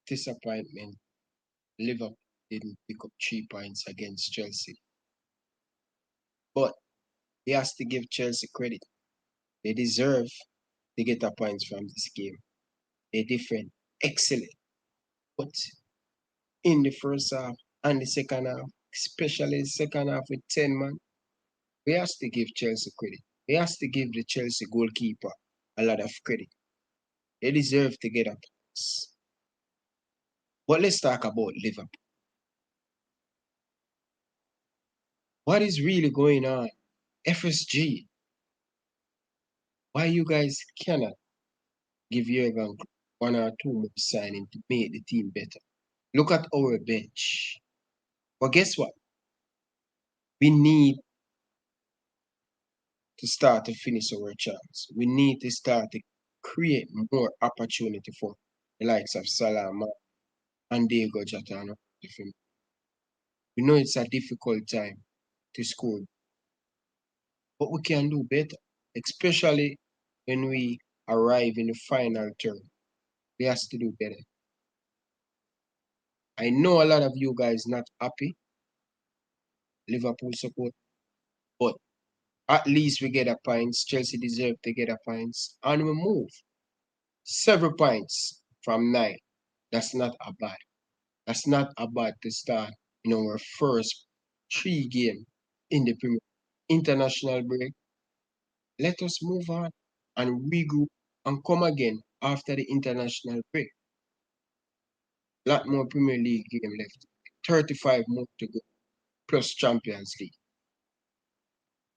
Disappointment. Liverpool didn't pick up 3 points against Chelsea. But he has to give Chelsea credit. They deserve to get a points from this game. They defend excellent. But in the first half and the second half, especially the second half with 10 man, we have to give Chelsea credit. We have to give the Chelsea goalkeeper a lot of credit. They deserve to get a points. But let's talk about Liverpool. What is really going on? FSG, why you guys cannot give Jurgen 1 or 2 more signing to make the team better? Look at our bench. But guess what? We need to start to finish our chance. We need to start to create more opportunity for the likes of Salah and Diego Jota. We know it's a difficult time to score, but we can do better, especially when we arrive in the final term. We have to do better. I know a lot of you guys not happy, Liverpool support, but at least we get a points. Chelsea deserve to get a points, and we move 7 points from 9. That's not a bad. That's not a bad to start in our first 3 game in the Premier international break. Let us move on and regroup and come again after the international break. Lot more Premier League game left. 35 more to go, plus Champions League.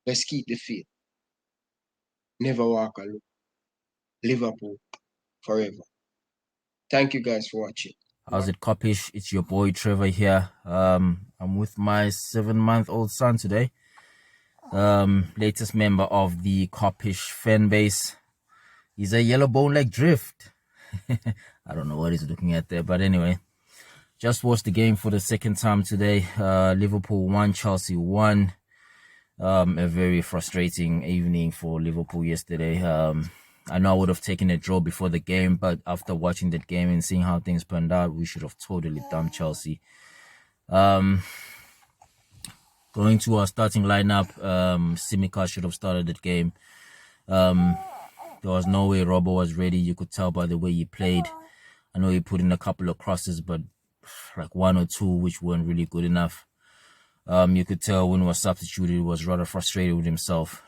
Let's keep the faith. Never walk alone. Liverpool forever. Thank you guys for watching. How's it, Kopish? It's your boy Trevor here. I'm with my 7-month-old son today. Latest member of the Kop-Ish fan base. He's a yellow bone like drift. I don't know what he's looking at there, but anyway. Just watched the game for the second time today. Liverpool 1, Chelsea 1. A very frustrating evening for Liverpool yesterday. I know I would have taken a draw before the game, but after watching that game and seeing how things panned out, we should have totally dumped Chelsea. Going to our starting lineup, Simika should have started that game. There was no way Robbo was ready. You could tell by the way he played. I know he put in a couple of crosses, but like 1 or 2, which weren't really good enough. You could tell when he was substituted, he was rather frustrated with himself.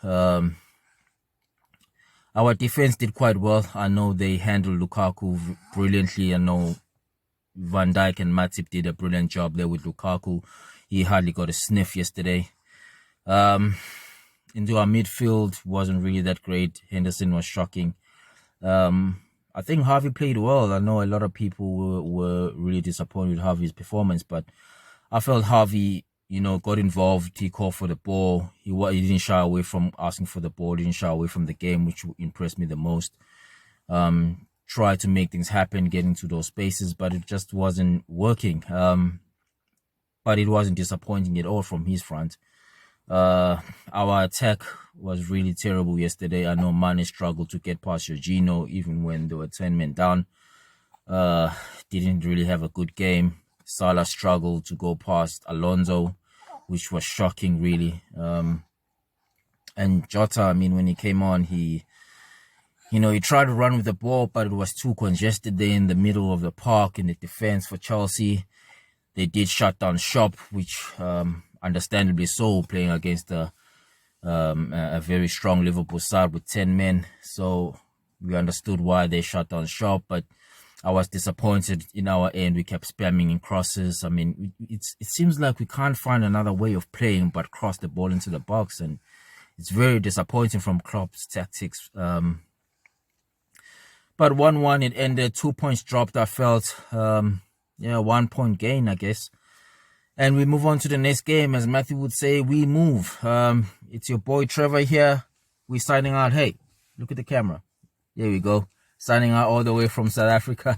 Our defense did quite well. I know they handled Lukaku brilliantly. I know Van Dijk and Matip did a brilliant job there with Lukaku. He hardly got a sniff yesterday. Into our midfield wasn't really that great. Henderson was shocking. I think Harvey played well. I know a lot of people were really disappointed with Harvey's performance, but I felt Harvey, got involved. He called for the ball. He didn't shy away from asking for the ball. He didn't shy away from the game, which impressed me the most. Tried to make things happen, getting to those spaces, but it just wasn't working. But it wasn't disappointing at all from his front. Our attack was really terrible yesterday. I know Mane struggled to get past Jorginho, even when they were 10 men down. Didn't really have a good game. Salah struggled to go past Alonso, which was shocking, really. And Jota, when he came on, he tried to run with the ball, but it was too congested there in the middle of the park in the defense for Chelsea. They did shut down shop, which understandably so, playing against a very strong Liverpool side with 10 men. So we understood why they shut down shop, but I was disappointed in our end. We kept spamming in crosses. It seems like we can't find another way of playing but cross the ball into the box, and it's very disappointing from Klopp's tactics. But 1-1 it ended. 2 points dropped, I felt. 1 point gain, I guess. And we move on to the next game. As Matthew would say, we move. It's your boy Trevor here. We're signing out. Hey, look at the camera. There we go. Signing out all the way from South Africa.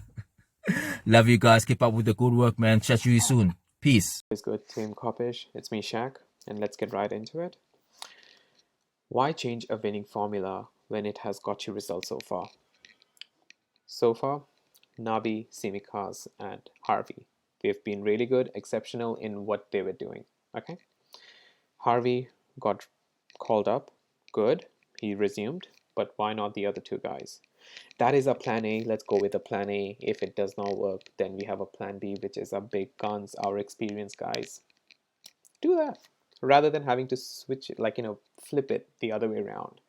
Love you guys. Keep up with the good work, man. Chat you soon. Peace. It's good, Team Kopish. It's me, Shaq, and let's get right into it. Why change a winning formula when it has got you results so far? So far, Nabi, Simikas, and Harvey. They've been really good, exceptional in what they were doing. Okay? Harvey got called up. Good. He resumed. But why not the other two guys? That is our plan A. Let's go with the plan A. If it does not work, then we have a plan B, which is our big guns, our experienced guys. Do that rather than having to switch it, like, flip it the other way around.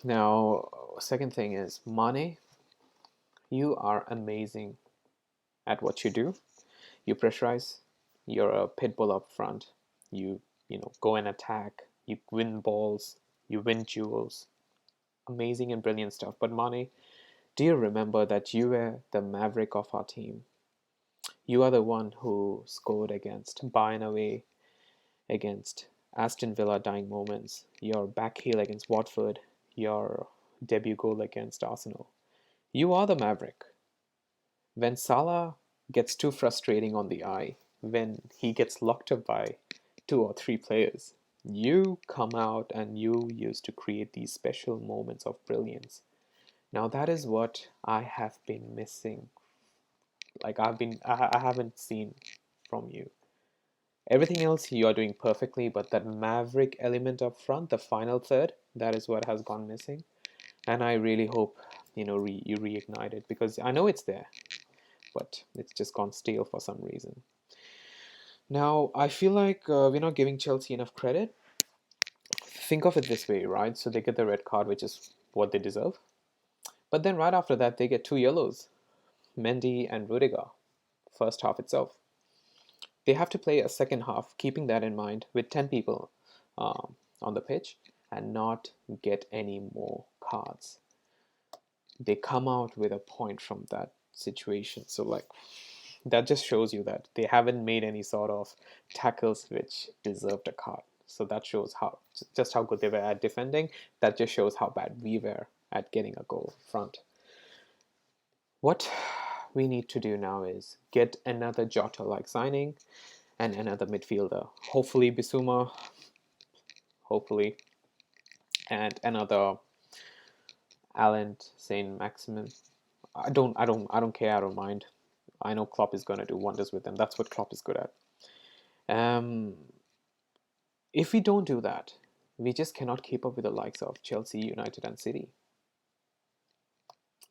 Now, second thing is Mane. You are amazing at what you do. You pressurize. You're a pit bull up front. You go and attack. You win balls. You win duels. Amazing and brilliant stuff. But Mane, do you remember that you were the maverick of our team? You are the one who scored against Bayern away, against Aston Villa dying moments, your back heel against Watford, your debut goal against Arsenal. You are the maverick. When Salah gets too frustrating on the eye, when he gets locked up by 2 or 3 players, you come out and you used to create these special moments of brilliance. Now that is what I have been missing. Like I haven't seen from you. Everything else you are doing perfectly, but that maverick element up front, the final third, that is what has gone missing. And I really hope you reignite it, because I know it's there, but it's just gone stale for some reason. Now I feel like we're not giving Chelsea enough credit. Think of it this way, right? So they get the red card, which is what they deserve. But then right after that, they get 2 yellows, Mendy and Rudiger, first half itself. They have to play a second half, keeping that in mind, with 10 people on the pitch, and not get any more cards. They come out with a point from that situation. So, like, that just shows you that they haven't made any sort of tackles which deserved a card. So that shows just how good they were at defending. That just shows how bad we were at getting a goal front. What we need to do now is get another Jota-like signing and another midfielder. Hopefully Bissouma, hopefully, and another Alan Saint Maximin. I don't care. I don't mind. I know Klopp is going to do wonders with them. That's what Klopp is good at. If we don't do that, we just cannot keep up with the likes of Chelsea, United, and City.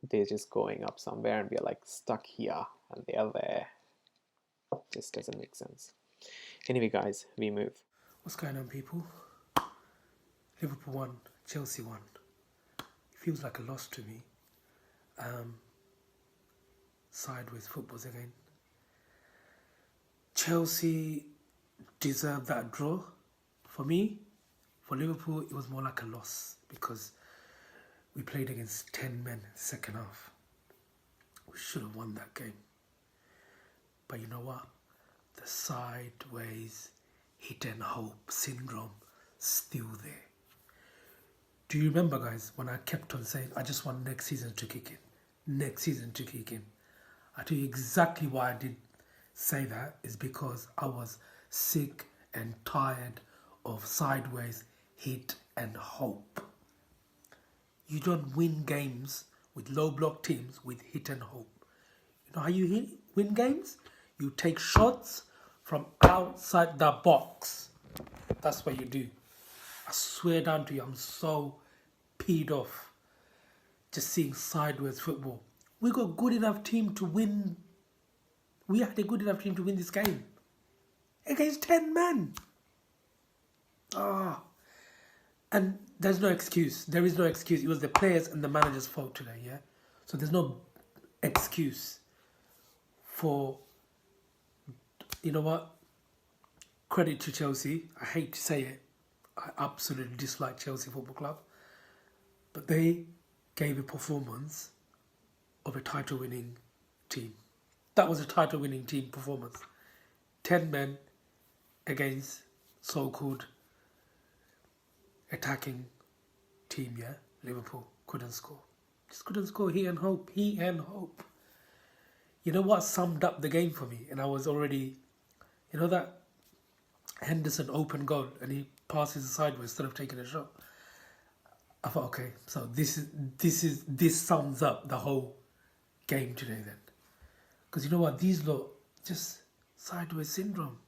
They're just going up somewhere, and we're like stuck here, and they're there. Just doesn't make sense. Anyway, guys, we move. What's going on, people? Liverpool won, Chelsea won. It feels like a loss to me. Sideways footballs again. Chelsea deserved that draw. For me, for Liverpool, it was more like a loss because we played against 10 men second half. We should have won that game. But you know what? The sideways hit and hope syndrome still there. Do you remember, guys, when I kept on saying I just want next season to kick in? Next season to kick in. I tell you exactly why I did say that is because I was sick and tired of sideways hit and hope. You don't win games with low block teams with hit and hope. You know how you win games? You take shots from outside the box. That's what you do. I swear down to you, I'm so peed off just seeing sideways football. We got a good enough team to win. We had a good enough team to win this game against 10 men. And there's no excuse. There is no excuse. It was the players and the manager's fault today, yeah? So there's no excuse for, you know what? Credit to Chelsea. I hate to say it. I absolutely dislike Chelsea Football Club. But they gave a performance of a title-winning team. That was a title-winning team performance. 10 men against so-called attacking team, yeah? Liverpool couldn't score. Just couldn't score. He and hope. you know what summed up the game for me? And I was already, you know that Henderson open goal and he passes it sideways instead of taking a shot. I thought, okay, so this sums up the whole game today then. Because you know what, these lot just sideways syndrome.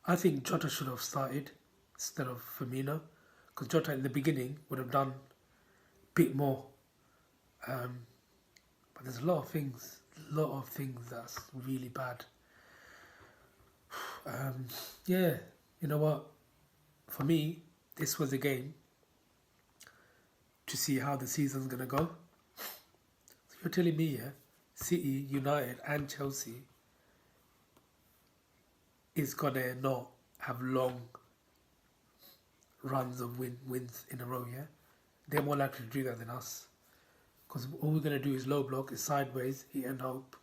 I think Jota should have started instead of Firmino, because Jota in the beginning would have done a bit more. But there's a lot of things that's really bad. Yeah, you know what? For me, this was a game to see how the season's gonna go. So you're telling me, yeah, City, United, and Chelsea is gonna not have long runs of wins in a row, yeah? They're more likely to do that than us. Because all we're gonna do is low block, is sideways, hit and hope.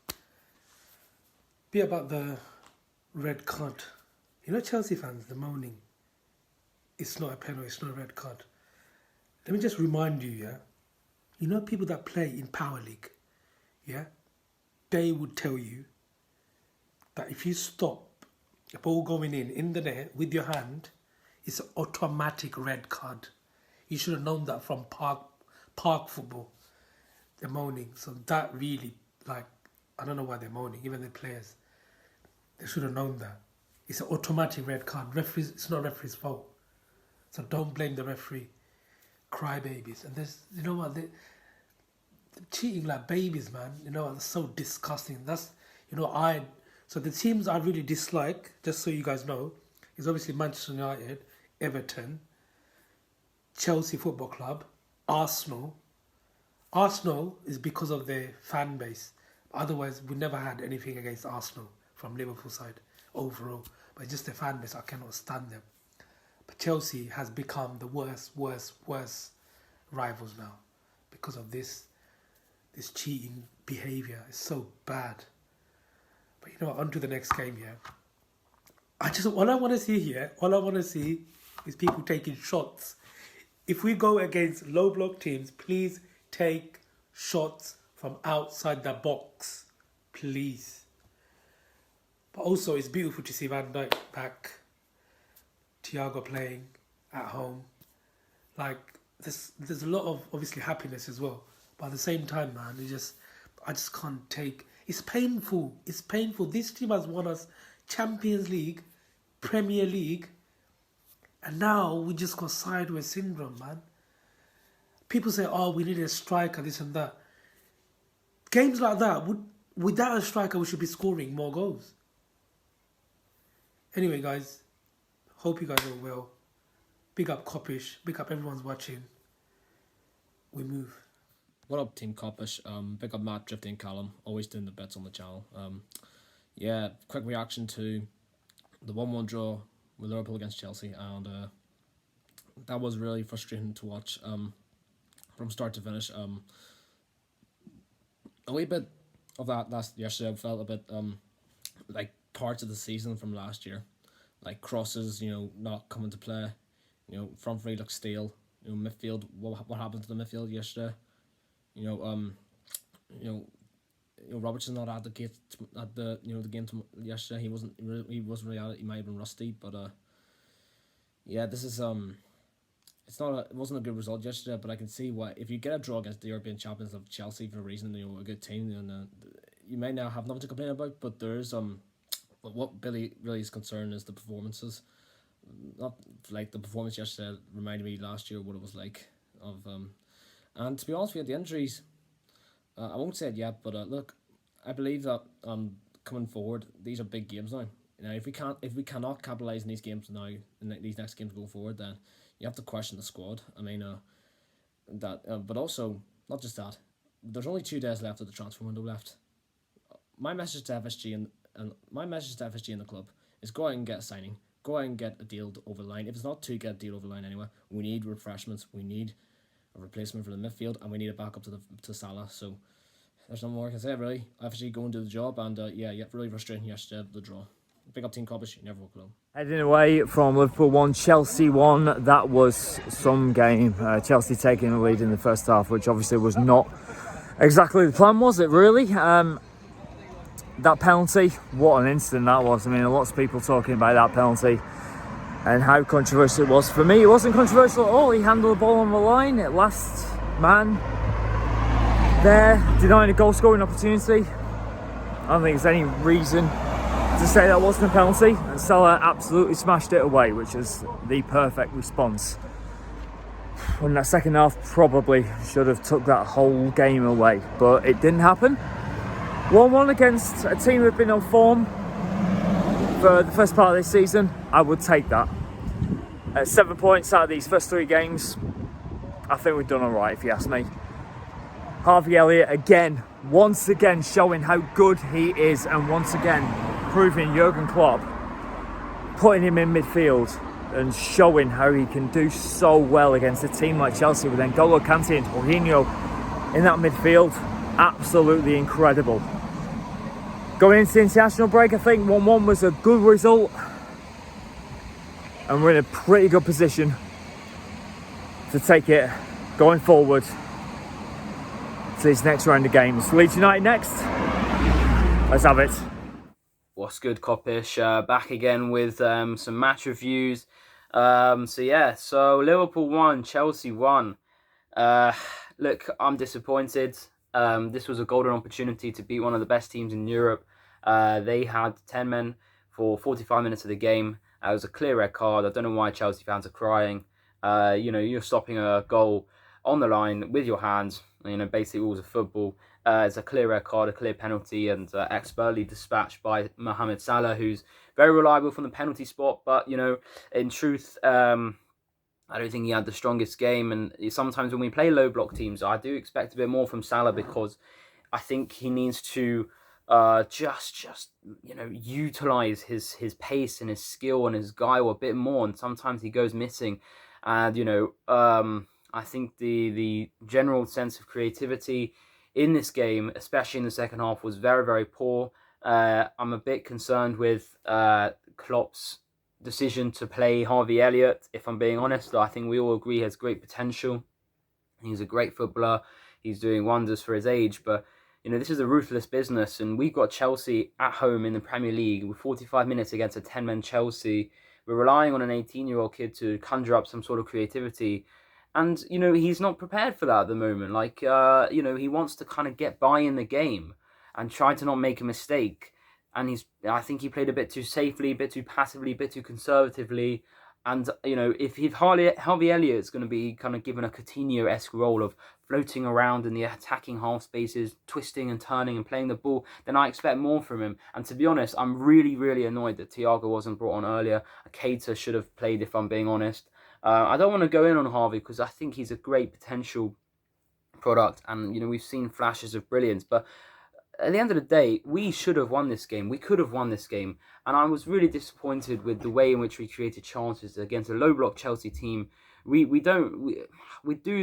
Be about the red card. You know, Chelsea fans, the moaning. It's not a penalty, it's not a red card. Let me just remind you, yeah? You know people that play in Power League, yeah? They would tell you that if you stop a ball going in the net with your hand, it's an automatic red card. You should have known that from park football. They're moaning. So that really, like, I don't know why they're moaning, even the players. They should have known that. It's an automatic red card. Referees, it's not referee's fault. So don't blame the referee. Crybabies. And there's, you know what, they're cheating like babies, man. You know, it's so disgusting. That's, you know, so the teams I really dislike, just so you guys know, is obviously Manchester United, Everton, Chelsea Football Club, Arsenal. Arsenal is because of their fan base. Otherwise, we never had anything against Arsenal from Liverpool side overall. But it's just the fan base, I cannot stand them. But Chelsea has become the worst rivals now because of this cheating behaviour. It's so bad. But you know what, on to the next game here. All I want to see is people taking shots. If we go against low block teams, please take shots from outside the box. Please. But also, it's beautiful to see Van Dijk back. Thiago playing at home. Like, there's a lot of, obviously, happiness as well. But at the same time, man, I just can't take... It's painful. It's painful. This team has won us Champions League, Premier League, and now we just got sideways syndrome, man. People say, oh, we need a striker, this and that. Games like that, without a striker, we should be scoring more goals. Anyway, guys, hope you guys are well. Big up Kopish. Big up everyone's watching. We move. What up, Team Kop-Ish? Big up Matt, Drifty and Callum, always doing the bits on the channel. Yeah, quick reaction to the 1-1 draw with Liverpool against Chelsea, and that was really frustrating to watch from start to finish. A wee bit of that yesterday, I felt a bit like parts of the season from last year, like crosses, you know, not coming to play, you know, front three looks stale, you know, midfield, what happened to the midfield yesterday? You know, Robertson not at the gate at the the game yesterday. He wasn't really at it. He might have been rusty, but yeah, this is it wasn't a good result yesterday. But I can see why, if you get a draw against the European champions of Chelsea for a reason, you know, a good team, and you may now have nothing to complain about. But there is but what Billy really is concerned is the performances. Not like the performance yesterday reminded me last year what it was like of and to be honest with you, the injuries, I won't say it yet, but look, I believe that coming forward, these are big games now. You know, if we cannot capitalise in these games now, in these next games going forward, then you have to question the squad. I mean, but also not just that. There's only 2 days left of the transfer window left. My message to FSG and my message to FSG and the club is go out and get a signing, go out and get a deal over the line. If it's not to get a deal over the line anyway, we need refreshments. We need a replacement for the midfield, and we need a backup to Salah. So there's no more I can say, really. FSG go and do the job, and yeah, really frustrating yesterday, the draw. Big up Team Kopish, you never walk alone. Heading away from Liverpool 1, Chelsea 1. That was some game. Chelsea taking the lead in the first half, which obviously was not exactly the plan, was it, really? that penalty, what an instant that was. I mean, lots of people talking about that penalty and how controversial it was. For me, it wasn't controversial at all. He handled the ball on the line at last man there, denying a goal scoring opportunity. I don't think there's any reason to say that wasn't a penalty, and Salah absolutely smashed it away, which is the perfect response. In that second half, probably should have took that whole game away, but it didn't happen. 1-1 against a team who've been on form for the first part of this season, I would take that. 7 points out of these first 3 games, I think we've done alright if you ask me. Harvey Elliott again, once again showing how good he is, and once again proving Jurgen Klopp, putting him in midfield and showing how he can do so well against a team like Chelsea with N'Golo Kante and Jorginho in that midfield. Absolutely incredible. Going into the international break, I think 1-1 was a good result, and we're in a pretty good position to take it going forward to this next round of games. Leeds United next. Let's have it. What's good, Kopish? Back again with some match reviews. So Liverpool won, Chelsea won. Look, I'm disappointed. This was a golden opportunity to beat one of the best teams in Europe. They had 10 men for 45 minutes of the game. It was a clear red card. I don't know why Chelsea fans are crying. You're stopping a goal on the line with your hands. Basic rules of football. It's a clear red card, a clear penalty, and expertly dispatched by Mohamed Salah, who's very reliable from the penalty spot. But, in truth, I don't think he had the strongest game. And sometimes when we play low block teams, I do expect a bit more from Salah, because I think he needs to utilize his pace and his skill and his guile a bit more. And sometimes he goes missing. And, I think the general sense of creativity in this game, especially in the second half, was very, very poor. I'm a bit concerned with Klopp's decision to play Harvey Elliott, if I'm being honest. I think we all agree he has great potential. He's a great footballer. He's doing wonders for his age. But, this is a ruthless business. And we've got Chelsea at home in the Premier League with 45 minutes against a 10-man Chelsea. We're relying on an 18-year-old kid to conjure up some sort of creativity. And, he's not prepared for that at the moment. He wants to kind of get by in the game and try to not make a mistake. And I think he played a bit too safely, a bit too passively, a bit too conservatively. And, if Harvey Elliott's going to be kind of given a Coutinho-esque role of floating around in the attacking half spaces, twisting and turning and playing the ball, then I expect more from him. And to be honest, I'm really, really annoyed that Thiago wasn't brought on earlier. Keita should have played, if I'm being honest. I don't want to go in on Harvey because I think he's a great potential product, and we've seen flashes of brilliance. But at the end of the day, we should have won this game. We could have won this game, and I was really disappointed with the way in which we created chances against a low block Chelsea team. We do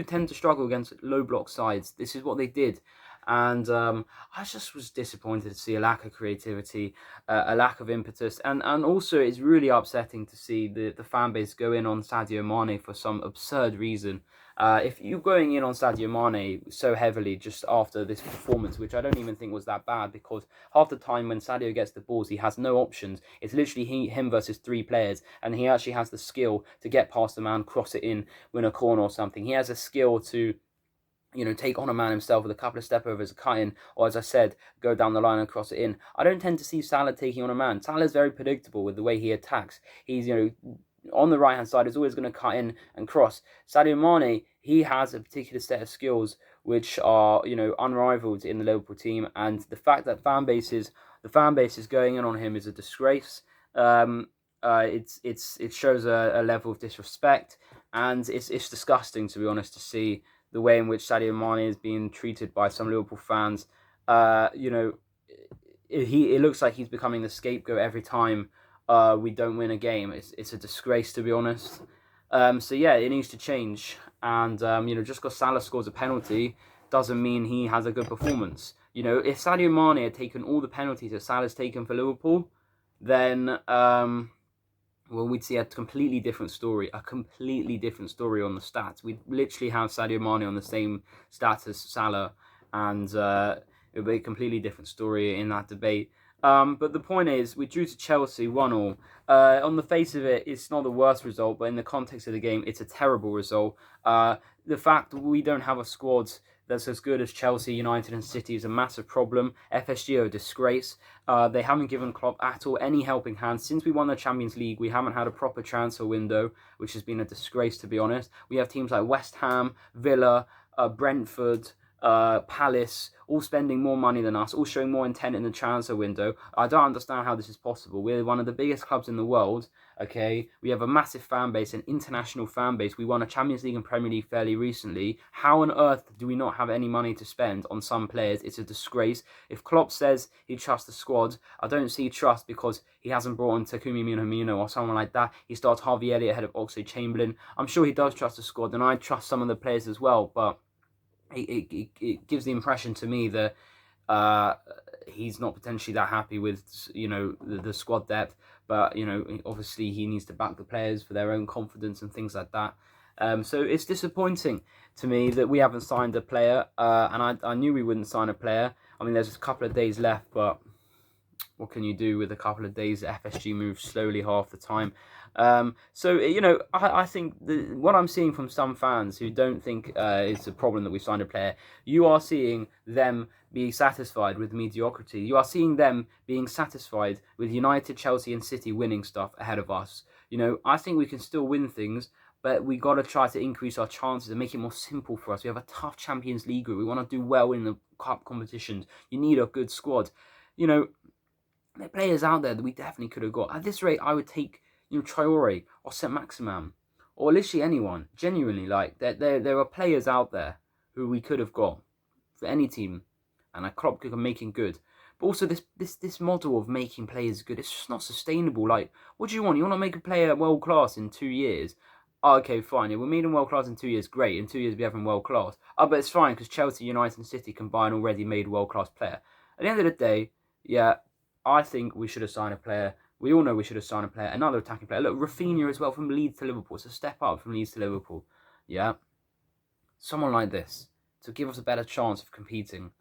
tend to struggle against low block sides. This is what they did. And I just was disappointed to see a lack of creativity, a lack of impetus. And also it's really upsetting to see the fan base go in on Sadio Mane for some absurd reason. If you're going in on Sadio Mane so heavily just after this performance, which I don't even think was that bad, because half the time when Sadio gets the balls, he has no options. It's literally him versus 3 players, and he actually has the skill to get past the man, cross it in, win a corner or something. He has a skill to take on a man himself with a couple of step overs, a cut in, or as I said, go down the line and cross it in. I don't tend to see Salah taking on a man. Salah's very predictable with the way he attacks. He's, on the right-hand side, is always going to cut in and cross. Sadio Mane, he has a particular set of skills which are, unrivaled in the Liverpool team, and the fact that the fan base is going in on him is a disgrace. It shows a level of disrespect, and it's disgusting, to be honest, to see the way in which Sadio Mane is being treated by some Liverpool fans. It looks like he's becoming the scapegoat every time we don't win a game. It's a disgrace, to be honest. It needs to change. And just because Salah scores a penalty doesn't mean he has a good performance. If Sadio Mane had taken all the penalties that Salah's taken for Liverpool, then we'd see a completely different story on the stats. We'd literally have Sadio Mane on the same stats as Salah, and it would be a completely different story in that debate. But the point is, we drew to Chelsea 1-1. On the face of it, it's not the worst result, but in the context of the game, it's a terrible result. The fact that we don't have a squad that's as good as Chelsea, United and City is a massive problem. FSG are a disgrace. They haven't given Klopp at all any helping hand. Since we won the Champions League, we haven't had a proper transfer window, which has been a disgrace, to be honest. We have teams like West Ham, Villa, Brentford, Palace, all spending more money than us, all showing more intent in the transfer window. I don't understand how this is possible. We're one of the biggest clubs in the world, okay? We have a massive fan base, an international fan base. We won a Champions League and Premier League fairly recently. How on earth do we not have any money to spend on some players? It's a disgrace. If Klopp says he trusts the squad, I don't see trust, because he hasn't brought in Takumi Minamino or someone like that. He starts Harvey Elliott ahead of Oxlade-Chamberlain. I'm sure he does trust the squad, and I trust some of the players as well, but it gives the impression to me that he's not potentially that happy with, the squad depth. But, obviously he needs to back the players for their own confidence and things like that. So it's disappointing to me that we haven't signed a player. And I knew we wouldn't sign a player. I mean, there's a couple of days left, but what can you do with a couple of days? FSG moves slowly half the time. I think what I'm seeing from some fans who don't think it's a problem that we signed a player, you are seeing them be satisfied with mediocrity. You are seeing them being satisfied with United, Chelsea and City winning stuff ahead of us. I think we can still win things, but we got to try to increase our chances and make it more simple for us. We have a tough Champions League group. We want to do well in the cup competitions. You need a good squad. There are players out there that we definitely could have got. At this rate, I would take Traore or Saint-Maximin or literally anyone. Genuinely, there are players out there who we could have got for any team, and a Klopp could make him good. But also this model of making players good, it's just not sustainable. What do you want? You want to make a player world class in 2 years? Oh, okay, fine. Yeah, we made him world class in 2 years. Great. In 2 years, we have him world class. Oh, but it's fine because Chelsea, United, and City can buy an already made world class player. At the end of the day, yeah, I think we should have signed a player. We all know we should have signed a player, another attacking player. Look, Rafinha as well, from Leeds to Liverpool. It's a step up from Leeds to Liverpool. Yeah. Someone like this to give us a better chance of competing.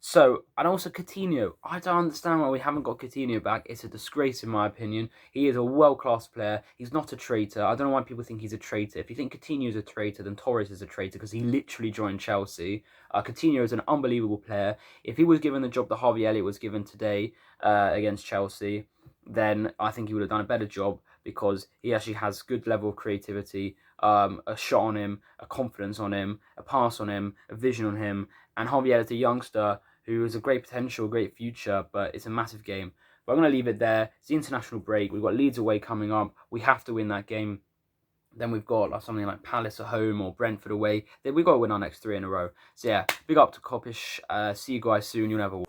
So, and also Coutinho. I don't understand why we haven't got Coutinho back. It's a disgrace in my opinion. He is a world-class player. He's not a traitor. I don't know why people think he's a traitor. If you think Coutinho is a traitor, then Torres is a traitor because he literally joined Chelsea. Coutinho is an unbelievable player. If he was given the job that Harvey Elliott was given today against Chelsea, then I think he would have done a better job because he actually has good level of creativity, a shot on him, a confidence on him, a pass on him, a vision on him. And Harvey Elliott, a youngster who has a great potential, great future, but it's a massive game. But I'm going to leave it there. It's the international break. We've got Leeds away coming up. We have to win that game. Then we've got something like Palace at home or Brentford away. We've got to win our next 3 in a row. So yeah, big up to Kopish. See you guys soon. You'll never